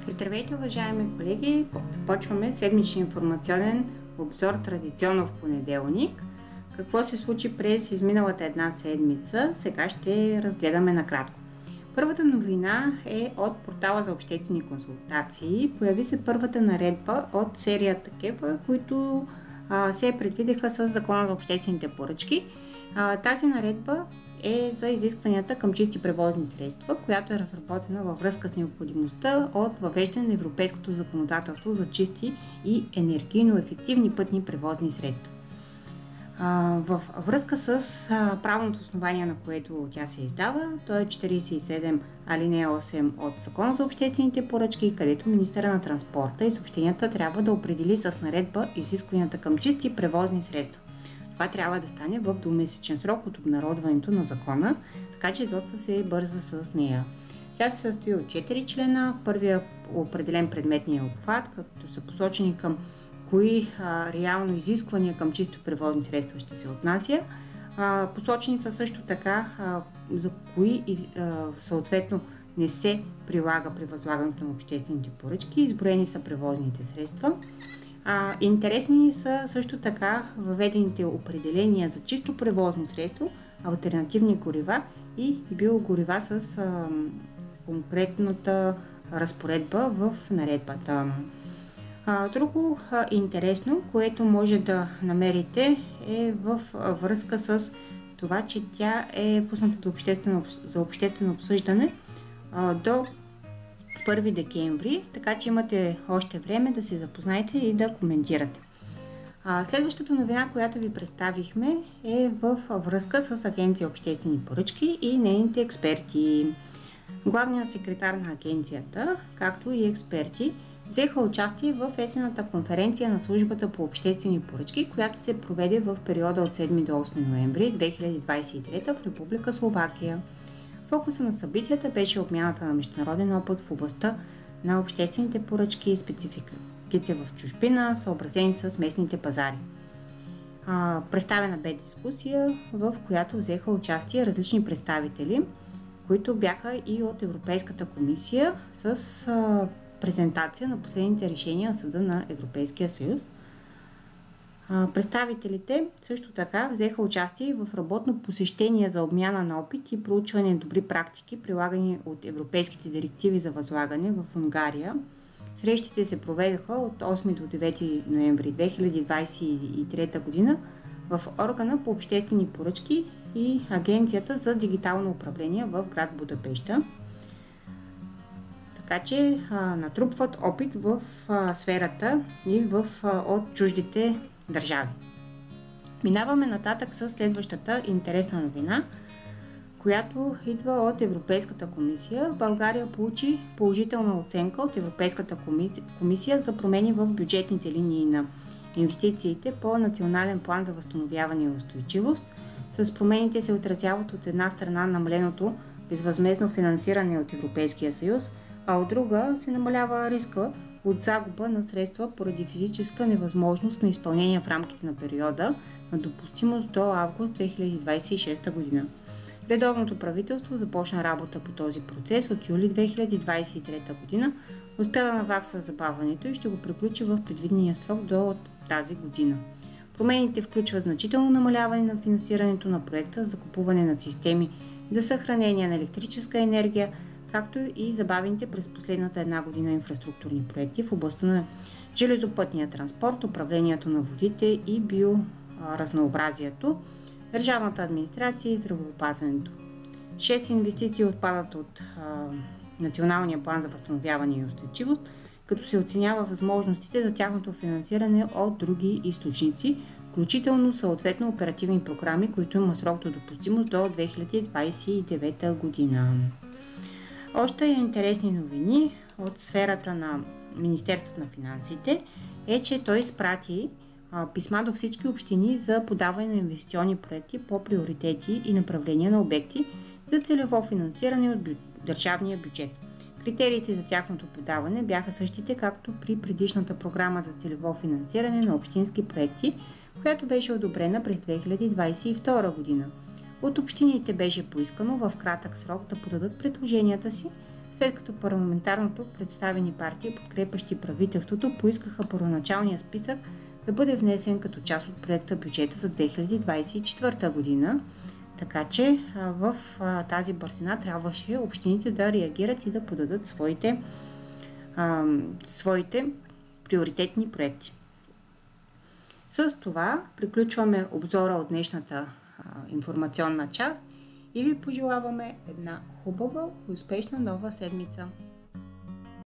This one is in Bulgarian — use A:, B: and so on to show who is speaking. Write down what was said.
A: Здравейте, уважаеми колеги! Започваме седмичен информационен обзор традиционно в понеделник. Какво се случи през изминалата една седмица, сега ще разгледаме накратко. Първата новина е от портала за обществени консултации. Появи се първата наредба от серията КЕПА, които се предвидеха с Закона за обществените поръчки. Тази наредба е за изискванията към чисти превозни средства, която е разработена във връзка с необходимостта от въвеждане на европейското законодателство за чисти и енергийно ефективни пътни превозни средства. В връзка с правното основание, на което тя се издава, то е 47 алинея 8 от Закона за обществените поръчки, където министъра на транспорта и съобщенията трябва да определи с наредба изискванията към чисти превозни средства. Това трябва да стане в двумесечен срок от обнародването на закона, така че доста се бърза с нея. Тя се състои от 4 члена. В първия определен предметния обхват, като са посочени към кои реално изисквания към чисто превозни средства ще се отнася. Посочени са също така за кои съответно не се прилага при възлагането на обществените поръчки. Изброени са превозните средства. Интересни са също така въведените определения за чисто превозно средство, алтернативни горива и биогорива с конкретната разпоредба в наредбата. Друго интересно, което може да намерите, е в връзка с това, че тя е пусната за обществено обсъждане до 1 декември, така че имате още време да се запознаете и да коментирате. Следващата новина, която ви представихме, е в връзка с Агенция обществени поръчки и нейните експерти. Главният секретар на агенцията, както и експерти, взеха участие в есенната конференция на службата по обществени поръчки, която се проведе в периода от 7 до 8 ноември 2023 в Република Словакия. Фокуса на събитията беше обмяната на международен опит в областта на обществените поръчки и спецификите в чужбина, съобразени с местните пазари. Представена бе дискусия, в която взеха участие различни представители, които бяха и от Европейската комисия с презентация на последните решения на Съда на Европейския съюз. Представителите също така взеха участие в работно посещение за обмяна на опит и проучване на добри практики, прилагани от европейските директиви за възлагане в Унгария. Срещите се проведоха от 8 до 9 ноември 2023 година в органа по обществени поръчки и Агенцията за дигитално управление в град Будапеща. Така че натрупват опит в сферата и от чуждите държави. Минаваме нататък с следващата интересна новина, която идва от Европейската комисия. България получи положителна оценка от Европейската комисия за промени в бюджетните линии на инвестициите по Национален план за възстановяване и устойчивост. С промените се отразяват от една страна намаленото безвъзмездно финансиране от Европейския съюз, а от друга се намалява риска от загуба на средства поради физическа невъзможност на изпълнение в рамките на периода на допустимост до август 2026 година. Редовното правителство започна работа по този процес от юли 2023 година, успя да навакса забавянето и ще го приключи в предвидения срок до тази година. Промените включват значително намаляване на финансирането на проекта за закупуване на системи за съхранение на електрическа енергия, както и забавените през последната една година инфраструктурни проекти в областта на железопътния транспорт, управлението на водите и биоразнообразието, държавната администрация и здравеопазването. 6 инвестиции отпадат от Националния план за възстановяване и устойчивост, като се оценява възможностите за тяхното финансиране от други източници, включително съответно оперативни програми, които има срок до допустимост до 2029 година. Още интересни новини от сферата на Министерството на финансите е, че той изпрати писма до всички общини за подаване на инвестиционни проекти по приоритети и направления на обекти за целево финансиране от държавния бюджет. Критериите за тяхното подаване бяха същите, както при предишната програма за целево финансиране на общински проекти, която беше одобрена през 2022 година. От общините беше поискано в кратък срок да подадат предложенията си след като парламентарното представени партии, подкрепящи правителството, поискаха първоначалния списък да бъде внесен като част от проекта бюджета за 2024 година. Така че в тази бързина трябваше общините да реагират и да подадат своите приоритетни проекти. С това приключваме обзора от днешната информационна част и ви пожелаваме една хубава и успешна нова седмица.